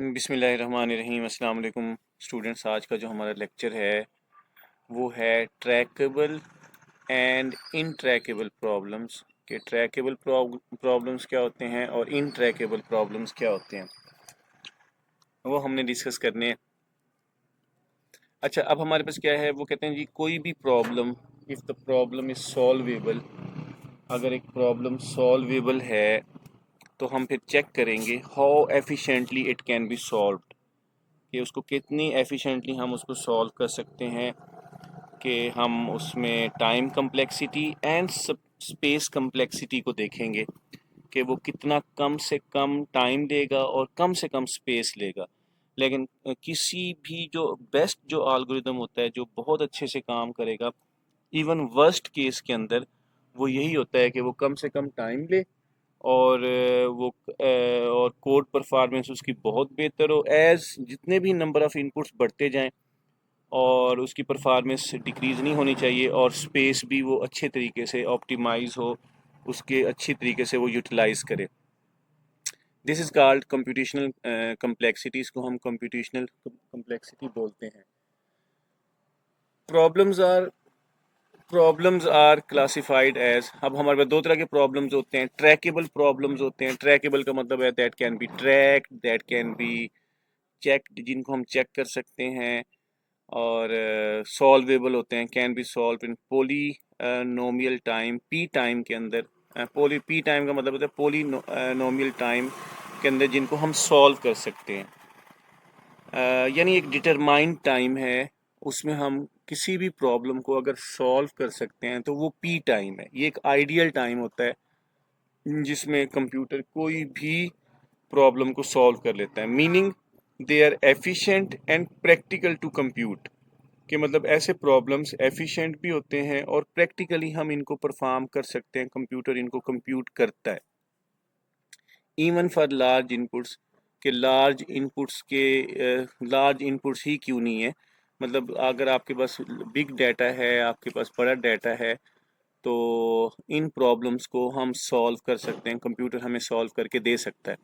बिस्मिल्लाहिर्रहमानिर्रहीम। अस्सलाम वालेकुम स्टूडेंट्स। आज का जो हमारा लेक्चर है वो है ट्रैकेबल एंड इनट्रैकेबल प्रॉब्लम्स के ट्रैकेबल प्रॉब्लम्स क्या होते हैं और इनट्रैकेबल प्रॉब्लम्स क्या होते हैं, वो हमने डिस्कस करने हैं। अच्छा, अब हमारे पास क्या है, वो कहते हैं जी कोई भी problem, if the problem is solvable, अगर एक प्रॉब्लम सॉल्वेबल है तो हम फिर चेक करेंगे how efficiently it can be solved, कि उसको कितनी एफिशिएंटली हम उसको सॉल्व कर सकते हैं, कि हम उसमें time complexity and space complexity को देखेंगे कि वो कितना कम से कम टाइम लेगा और कम से कम स्पेस लेगा। लेकिन किसी भी जो बेस्ट जो एल्गोरिदम होता है जो बहुत अच्छे से काम करेगा, इवन वर्स्ट केस के अंदर वो यही होता है कि वो कम से कम टाइम ले और और कोड परफॉर्मेंस उसकी बहुत बेहतर हो। एज जितने भी नंबर ऑफ़ इनपुट्स बढ़ते जाएं और उसकी परफॉर्मेंस डिक्रीज़ नहीं होनी चाहिए, और स्पेस भी वो अच्छे तरीके से ऑप्टिमाइज़ हो, उसके अच्छी तरीके से वो यूटिलाइज़ करे। This is called computational complexity. इसको हम कंप्यूटेशनल कम्प्लेक्सिटी बोलते हैं। Problems are problems are classified as, अब हमारे पास दो तरह के प्रॉब्लम्स होते हैं। ट्रैकेबल प्रॉब्लम्स होते हैं। ट्रैकेबल का मतलब है that can be track, that can be check, जिनको हम चेक कर सकते हैं। और सॉल्वेबल होते हैं, can be solve in polynomial time, P time के अंदर। पोली पी टाइम का मतलब होता है पोली नोमियल टाइम के अंदर, जिनको हम सॉल्व कर सकते हैं। यानी एक डिटरमाइंड टाइम है, उसमें हम किसी भी प्रॉब्लम को अगर सॉल्व कर सकते हैं तो वो पी टाइम है। ये एक आइडियल टाइम होता है जिसमें कंप्यूटर कोई भी प्रॉब्लम को सॉल्व कर लेता है। Meaning they are efficient and practical to compute, कि मतलब ऐसे प्रॉब्लम्स एफिशिएंट भी होते हैं और प्रैक्टिकली हम इनको परफॉर्म कर सकते हैं, कंप्यूटर इनको कंप्यूट करता है। इवन फॉर लार्ज इनपुट्स, के लार्ज इनपुट्स ही क्यों नहीं है, मतलब अगर आपके पास बिग डाटा है, आपके पास बड़ा डाटा है, तो इन प्रॉब्लम्स को हम सॉल्व कर सकते हैं, कंप्यूटर हमें सॉल्व करके दे सकता है।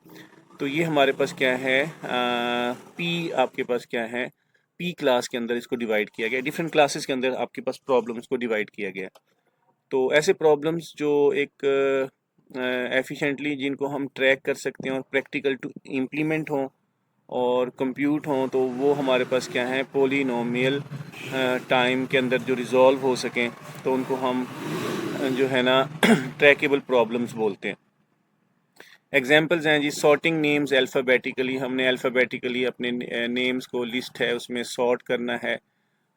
तो ये हमारे पास क्या है, पी आपके पास क्या है, पी क्लास के अंदर इसको डिवाइड किया गया। डिफरेंट क्लासेस के अंदर आपके पास प्रॉब्लम्स को डिवाइड किया गया। तो ऐसे प्रॉब्लम्स जो एक एफिशिएंटली जिनको हम ट्रैक कर सकते हैं और प्रैक्टिकल टू इम्प्लीमेंट हों और कंप्यूट हों, तो वो हमारे पास क्या है, पोलिनोमियल टाइम के अंदर जो रिजॉल्व हो सकें, तो उनको हम जो है ना ट्रैकेबल प्रॉब्लम्स बोलते हैं। एग्जांपल्स हैं जी, सॉर्टिंग नेम्स अल्फ़ाबेटिकली, हमने अल्फ़ाबेटिकली अपने नेम्स को, लिस्ट है उसमें सॉर्ट करना है,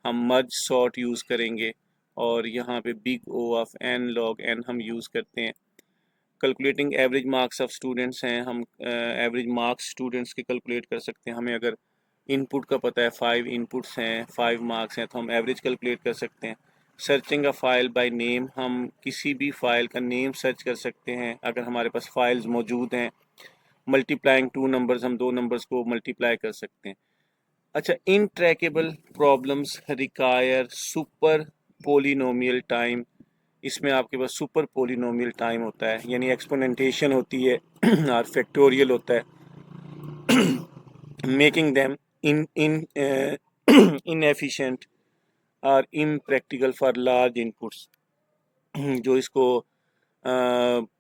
हम मर्ज सॉर्ट यूज़ करेंगे, और यहाँ पे big O of n log n हम यूज़ करते हैं। Calculating average marks of students हैं, हम एवरेज मार्क्स स्टूडेंट्स के कैलकुलेट कर सकते हैं। हमें अगर इनपुट का पता है, 5 इनपुट्स हैं, 5 मार्क्स हैं, तो हम एवरेज कैलकुलेट कर सकते हैं। Searching a file by name, हम किसी भी फाइल का नेम सर्च कर सकते हैं अगर हमारे पास फाइल्स मौजूद हैं। मल्टीप्लाइंग टू नंबर्स, हम दो नंबर्स को मल्टीप्लाई कर सकते हैं। अच्छा, intractable problems require super polynomial time, इसमें आपके पास सुपर पोलिनोमियल टाइम होता है, यानी एक्सपोनेंटेशन होती है और फैक्टोरियल होता है, making them in in inefficient और इम्प्रैक्टिकल फॉर लार्ज इनपुट्स, जो इसको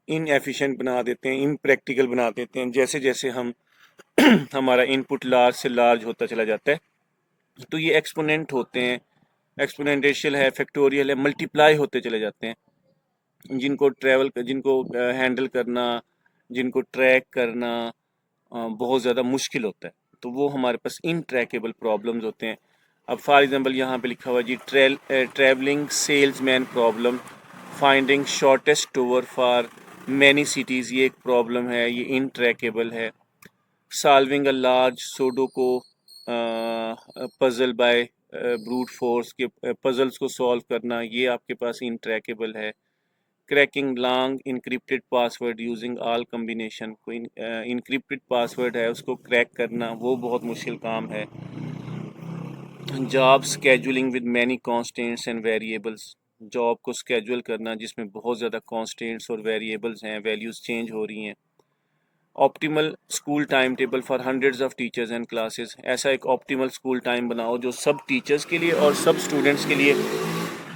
इनएफिशिएंट बना देते हैं, इम्प्रैक्टिकल बना देते हैं, जैसे जैसे हम हमारा इनपुट लार्ज से लार्ज होता चला जाता है। तो ये एक्सपोनेंट होते हैं, एक्सपोनेंशियल है, फैक्टोरियल है, मल्टीप्लाई होते चले जाते हैं, जिनको हैंडल करना, जिनको ट्रैक करना बहुत ज़्यादा मुश्किल होता है। तो वो हमारे पास इनट्रैकेबल प्रॉब्लम्स होते हैं। अब फॉर एग्जांपल यहाँ पे लिखा हुआ जी, travelling salesman problem, finding shortest tour for many cities, ये एक प्रॉब्लम है, ये इनट्रैकेबल है। Solving a large sudoku puzzle by brute force, के पजल्स को सॉल्व करना, ये आपके पास इनट्रैकेबल है। Cracking long encrypted password using all combination, कोई इनक्रिप्टेड पासवर्ड है उसको क्रैक करना, वो बहुत मुश्किल काम है। Job scheduling with many constants and variables, job को स्केजुअल करना जिसमें बहुत ज़्यादा कॉन्स्टेंट्स और वेरिएबल्स हैं, वैल्यूज़ चेंज हो रही हैं। Optimal school time table for hundreds of teachers and classes. ऐसा एक ऑप्टिमल स्कूल टाइम बनाओ जो सब टीचर्स के लिए और सब स्टूडेंट्स के लिए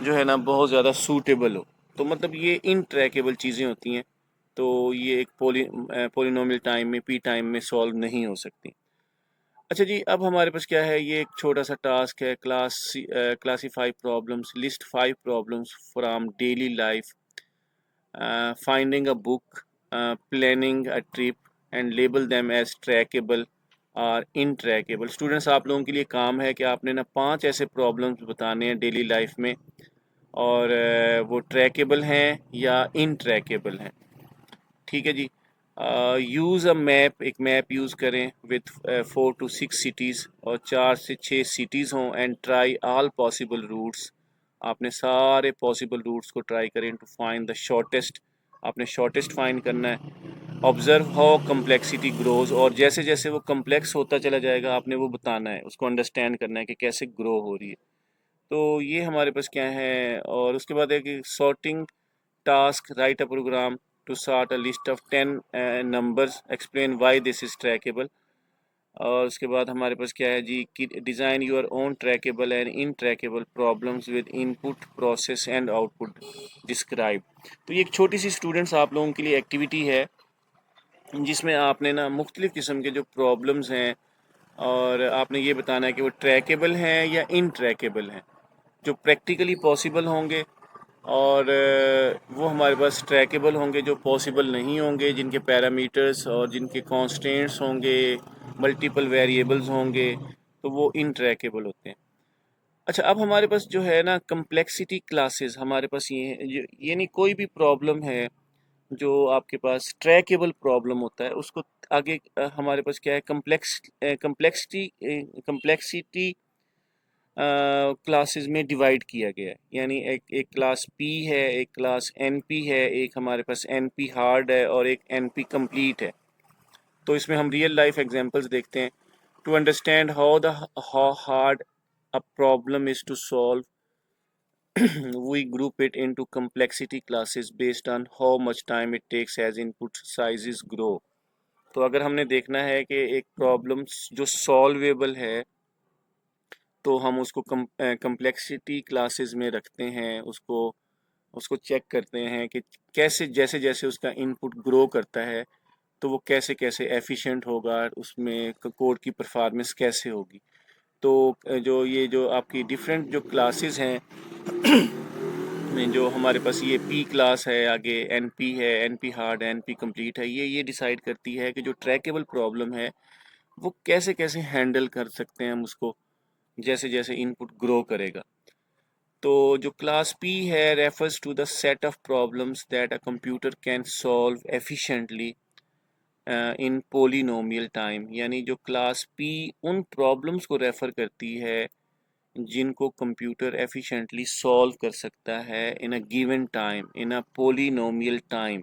जो है ना बहुत ज़्यादा सूटेबल हो। तो मतलब ये इनट्रैकेबल चीज़ें होती हैं, तो ये एक पोलिनोमियल टाइम में, पी टाइम में सॉल्व नहीं हो सकती। अच्छा जी, अब हमारे पास क्या है, ये एक छोटा सा टास्क है, classify problems, list 5 problems from daily life, finding a book, planning a trip and label them as tractable और इनट्रैकेबल। स्टूडेंट्स, आप लोगों के लिए काम है कि आपने ना 5 ऐसे प्रॉब्लम्स बताने हैं डेली लाइफ में, और वो ट्रैकेबल हैं या इनट्रैकेबल हैं। ठीक है जी। यूज़ अ मैप, एक मैप यूज़ करें विथ 4 to 6 सिटीज़, और 4 से 6 सिटीज़ हों, and try all possible routes. आपने सारे पॉसिबल रूट्स को ट्राई करें टू फाइंड द शॉर्टेस्ट। आपने शॉर्टेस्ट फाइंड करना है। ऑब्जर्व हाउ कम्प्लेक्सिटी ग्रोज, और जैसे जैसे वो कम्प्लेक्स होता चला जाएगा आपने वो बताना है, उसको अंडरस्टैंड करना है कि कैसे ग्रो हो रही है। तो ये हमारे पास क्या है। और उसके बाद है कि sorting task, write a program to sort a list of 10 numbers, explain why this is tractable. और उसके बाद हमारे पास क्या है जी कि design your own tractable and intractable problems with input process and output describe. तो ये एक छोटी सी स्टूडेंट्स आप लोगों के लिए एक्टिविटी है, जिसमें आपने ना मुख्तलिफ़ किस्म के जो प्रॉब्लम्स हैं, और आपने ये बताना है कि वो ट्रैकेबल हैं या इन ट्रैकेबल हैं। जो प्रैक्टिकली पॉसिबल होंगे, और वो हमारे पास ट्रैकेबल होंगे। जो पॉसिबल नहीं होंगे, जिनके पैरामीटर्स और जिनके कॉन्स्टेंट्स होंगे, मल्टीपल वेरिएबल्स होंगे, तो वो इनट्रैकेबल होते हैं। अच्छा, अब हमारे पास जो है ना कम्प्लेक्सिटी क्लासेस हमारे पास ये है, यानी कोई भी प्रॉब्लम है जो आपके पास ट्रैकेबल प्रॉब्लम होता है, उसको आगे हमारे पास क्या है, कम्प्लेक्सिटी क्लासेस में डिवाइड किया गया है। यानी एक एक क्लास पी है, एक क्लास एन पी है, एक हमारे पास एन पी हार्ड है, और एक एन पी कंप्लीट है। तो इसमें हम रियल लाइफ एग्जांपल्स देखते हैं। To understand how hard a problem is to solve, we group it into complexity classes based on how much time it takes as input sizes grow। तो अगर हमने देखना है कि एक प्रॉब्लम जो सॉल्वेबल है, तो हम उसको कम्प्लेक्सिटी क्लासेस में रखते हैं। उसको उसको चेक करते हैं कि कैसे, जैसे जैसे उसका इनपुट ग्रो करता है, तो वो कैसे कैसे एफिशिएंट होगा, उसमें कोड की परफॉर्मेंस कैसे होगी। तो जो आपकी डिफरेंट जो क्लासेस हैं में, जो हमारे पास ये पी क्लास है, आगे एन पी है, N P hard, N P complete है, ये डिसाइड करती है कि जो ट्रैकेबल प्रॉब्लम है वो कैसे कैसे हैंडल कर सकते हैं हम उसको, जैसे जैसे इनपुट ग्रो करेगा। तो जो क्लास पी है refers to the set of problems that a computer can solve efficiently in polynomial time. यानी जो क्लास पी उन प्रॉब्लम्स को रेफर करती है जिनको कंप्यूटर एफिशिएंटली सॉल्व कर सकता है in a given time, in a polynomial time,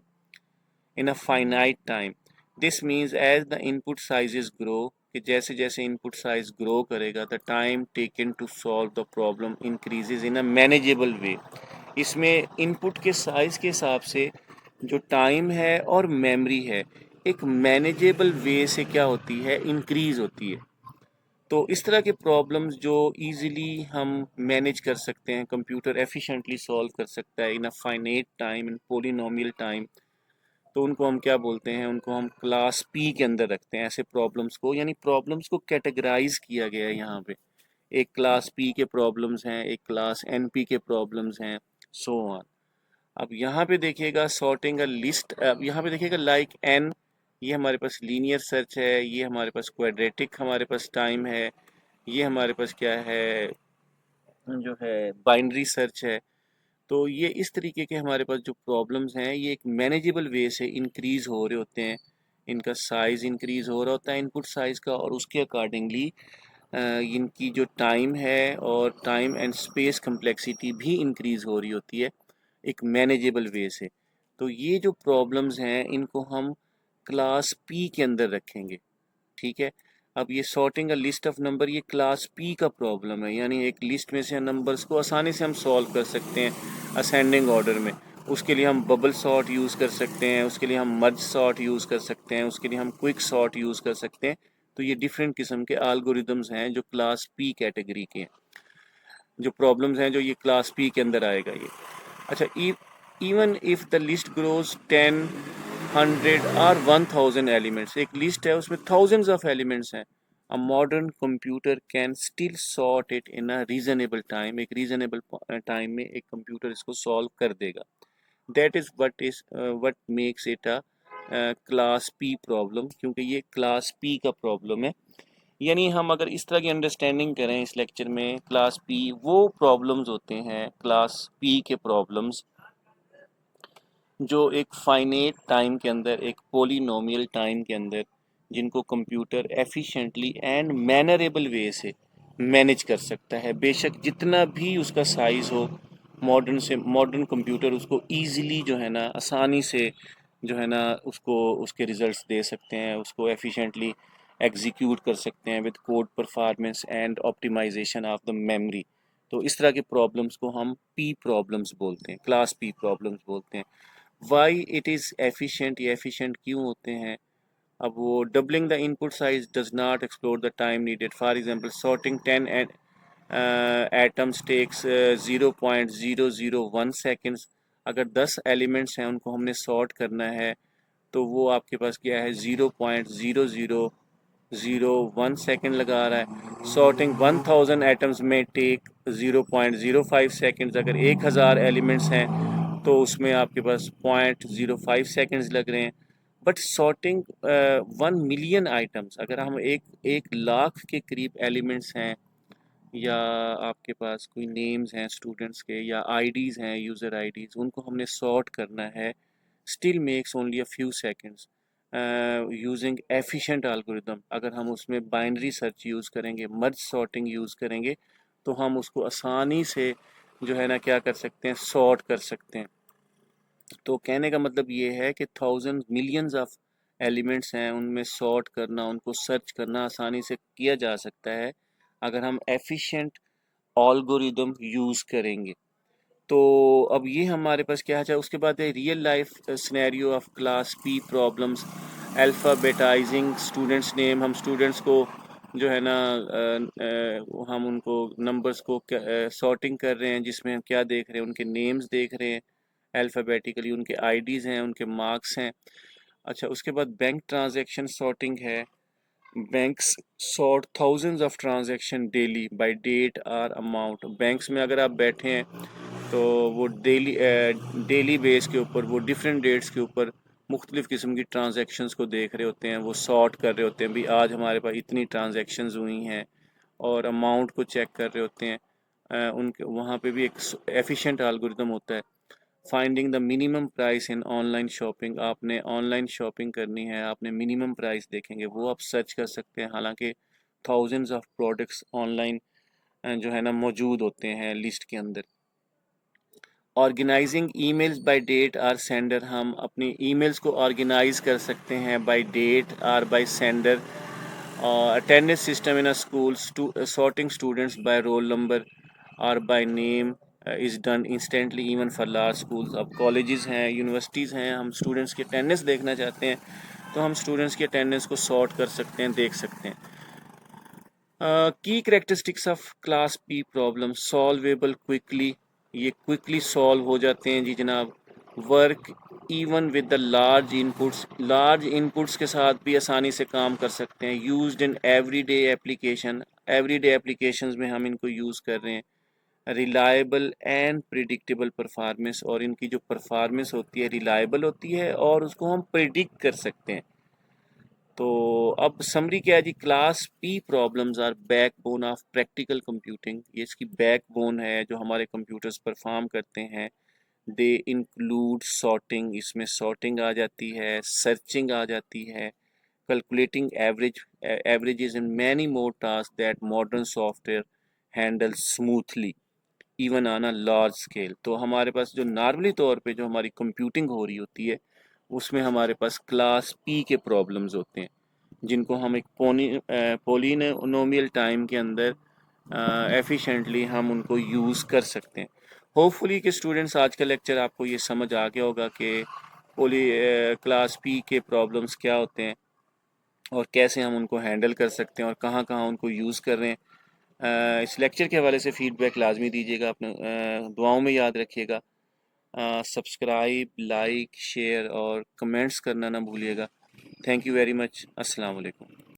in a finite time. This means as the input sizes grow, कि जैसे जैसे इनपुट साइज ग्रो करेगा, the time taken to solve the problem increases in a manageable way. इसमें input के size के हिसाब से जो टाइम है और मेमोरी है, एक मैनेजेबल वे से क्या होती है, इंक्रीज होती है। तो इस तरह के प्रॉब्लम्स जो इजीली हम मैनेज कर सकते हैं, कंप्यूटर एफिशिएंटली सॉल्व कर सकता है in a finite time, in polynomial time, तो उनको हम क्या बोलते हैं, उनको हम क्लास पी के अंदर रखते हैं ऐसे प्रॉब्लम्स को। यानी प्रॉब्लम्स को कैटेगराइज किया गया है यहाँ पे। एक क्लास पी के प्रॉब्लम्स हैं, एक क्लास एन पी के प्रॉब्लम्स हैं, सो ऑन। अब यहाँ पे देखिएगा सॉर्टिंग अ लिस्ट, अब यहाँ पे देखिएगा लाइक एन, ये हमारे पास लीनियर सर्च है, ये हमारे पास क्वाड्रेटिक हमारे पास टाइम है, ये हमारे पास क्या है, जो है बाइनरी सर्च है। तो ये इस तरीके के हमारे पास जो प्रॉब्लम्स हैं, ये एक मैनेजेबल वे से इंक्रीज हो रहे होते हैं। इनका साइज़ इंक्रीज हो रहा होता है इनपुट साइज़ का, और उसके अकॉर्डिंगली इनकी जो टाइम है और टाइम एंड स्पेस कम्प्लेक्सिटी भी इंक्रीज हो रही होती है एक मैनेजेबल वे से। तो ये जो प्रॉब्लम्स हैं इनको हम क्लास पी के अंदर रखेंगे। ठीक है। अब ये sorting a list of number, ये क्लास पी का प्रॉब्लम है, यानी एक लिस्ट में से नंबर्स को आसानी से हम सॉल्व कर सकते हैं असेंडिंग ऑर्डर में। उसके लिए हम बबल सॉर्ट यूज़ कर सकते हैं, उसके लिए हम मर्ज सॉर्ट यूज़ कर सकते हैं, उसके लिए हम क्विक सॉर्ट यूज़ कर सकते हैं। तो ये डिफरेंट किस्म के एल्गोरिदम्स हैं जो क्लास पी कैटेगरी के हैं, जो प्रॉब्लम्स हैं जो ये क्लास पी के अंदर आएगा ये। अच्छा, even if the list grows 10, 100 और 1000 एलिमेंट्स, एक लिस्ट है उसमें थाउजेंड्स ऑफ एलिमेंट्स हैं, a modern computer can still sort it in a reasonable time, एक रीजनेबल टाइम में एक कंप्यूटर इसको सॉल्व कर देगा। That is what makes it a class P problem, क्योंकि ये क्लास पी का प्रॉब्लम है। यानी हम अगर इस तरह की अंडरस्टैंडिंग करें इस लेक्चर में, क्लास पी वो प्रॉब्लम्स होते हैं, क्लास पी के प्रॉब्लम्स जो एक फाइनेट टाइम के अंदर, एक पोलिनोमियल टाइम के अंदर, जिनको कंप्यूटर एफिशिएंटली एंड मैनरेबल वे से मैनेज कर सकता है। बेशक जितना भी उसका साइज़ हो, मॉडर्न कंप्यूटर उसको ईज़िली जो है ना, आसानी से जो है ना, उसको उसके रिजल्ट्स दे सकते हैं, उसको एफिशिएंटली एग्जीक्यूट कर सकते हैं with code performance and optimisation of the memory. तो इस तरह के प्रॉब्लम्स को हम पी प्रॉब्लम्स बोलते हैं, क्लास पी प्रॉब्लम्स बोलते हैं। वाई इट इज़ एफिशिएंट, ये एफिशिएंट क्यों होते हैं? अब वो doubling the input size does not explore the time needed, for example sorting 10 items takes 0.001 seconds. अगर 10 एलिमेंट्स हैं उनको हमने सॉर्ट करना है तो वो आपके पास क्या है, 0.0001 सेकेंड लगा रहा है। सॉर्टिंग 1000 एटम्स में टेक 0.05 सेकेंड्स। अगर 1000 एलिमेंट्स हैं तो उसमें आपके पास 0.05 सेकेंड्स लग रहे हैं। बट सॉर्टिंग 1 मिलियन आइटम्स, अगर हम एक लाख के करीब एलिमेंट्स हैं, या आपके पास कोई नेम्स हैं स्टूडेंट्स के, या आईडीज़ हैं, यूज़र आईडीज़, उनको हमने सॉर्ट करना है, still makes only a few seconds using efficient algorithm. अगर हम उसमें बाइनरी सर्च यूज़ करेंगे, मर्ज सॉर्टिंग यूज़ करेंगे, तो हम उसको आसानी से जो है ना क्या कर सकते हैं, सॉर्ट कर सकते हैं। तो कहने का मतलब ये है कि थाउजेंड मिलियंस ऑफ एलिमेंट्स हैं, उनमें सॉर्ट करना, उनको सर्च करना आसानी से किया जा सकता है अगर हम एफिशिएंट एल्गोरिदम यूज़ करेंगे। तो अब ये हमारे पास क्या है, उसके बाद है real life scenario of class P problems. Alphabetising students name, हम स्टूडेंट्स को जो है ना हम उनको नंबर्स को सॉर्टिंग कर रहे हैं, जिसमें हम क्या देख रहे हैं, उनके नेम्स देख रहे हैं अल्फ़ाबेटिकली, उनके आईडीज़ हैं, उनके मार्क्स हैं। अच्छा, उसके बाद बैंक ट्रांजैक्शन सॉर्टिंग है। Banks sort thousands of transaction daily by date और अमाउंट। बैंक्स में अगर आप बैठे हैं तो वो डेली बेस के ऊपर, वो डिफरेंट डेट्स के ऊपर मुख्तलिफ़ किस्म की ट्रांजैक्शंस को देख रहे होते हैं, वो सॉर्ट कर रहे होते हैं, भी आज हमारे पास इतनी ट्रांजैक्शंस हुई हैं, और अमाउंट को चेक कर रहे होते हैं। उनके वहाँ पे भी एक एफिशिएंट एल्गोरिदम होता है। Finding the minimum price in online shopping, आपने ऑनलाइन शॉपिंग करनी है, आपने मिनिमम प्राइस देखेंगे, वो आप सर्च कर सकते हैं। हालांकि थाउजेंड्स ऑफ प्रोडक्ट्स ऑनलाइन जो है ना मौजूद होते हैं लिस्ट के अंदर। ऑर्गेनाइजिंग ईमेल्स बाय डेट और सेंडर, हम अपनी ईमेल्स को ऑर्गेनाइज कर सकते हैं बाय डेट और by sender. Attendance system in a school, sorting students by roll number और by name is done instantly even for large schools. अब कॉलेजेस हैं, यूनिवर्सिटीज़ हैं, हम स्टूडेंट्स की अटेंडेंस देखना चाहते हैं तो हम स्टूडेंट्स की अटेंडेंस को सॉर्ट कर सकते हैं, देख सकते हैं। की characteristics of class P problem, solvable quickly, ये क्विकली सॉल्व हो जाते हैं जी जनाब। Work even with the large inputs के साथ भी आसानी से काम कर सकते हैं। यूज्ड इन एवरीडे एप्लीकेशंस में हम इनको यूज़ कर रहे हैं। रिलायबल एंड प्रिडिक्टेबल परफॉर्मेंस, और इनकी जो परफॉर्मेंस होती है रिलायबल होती है और उसको हम प्रिडिक्ट कर सकते हैं। तो अब समरी क्या है जी, class P problems are backbone of practical computing, ये इसकी बैकबोन है जो हमारे कंप्यूटर्स परफॉर्म करते हैं। दे इंक्लूड सॉर्टिंग, इसमें सॉर्टिंग आ जाती है, सर्चिंग आ जाती है, calculating averages in many more task that modern software handle smoothly even on a large scale. तो हमारे पास जो नॉर्मली तौर पे जो हमारी कंप्यूटिंग हो रही होती है उसमें हमारे पास क्लास पी के प्रॉब्लम्स होते हैं, जिनको हम एक पोलिनोमियल टाइम के अंदर एफिशिएंटली हम उनको यूज़ कर सकते हैं। होपफुली कि स्टूडेंट्स आज का लेक्चर आपको ये समझ आ गया होगा कि पोली क्लास पी के प्रॉब्लम्स क्या होते हैं और कैसे हम उनको हैंडल कर सकते हैं और कहाँ कहाँ उनको यूज़ कर रहे हैं। इस लेक्चर के हवाले से फ़ीडबैक लाजमी दीजिएगा, अपने दुआओं में याद रखिएगा। सब्सक्राइब, लाइक, शेयर और कमेंट्स करना ना भूलिएगा। Thank you very much. अस्सलाम वालेकुम।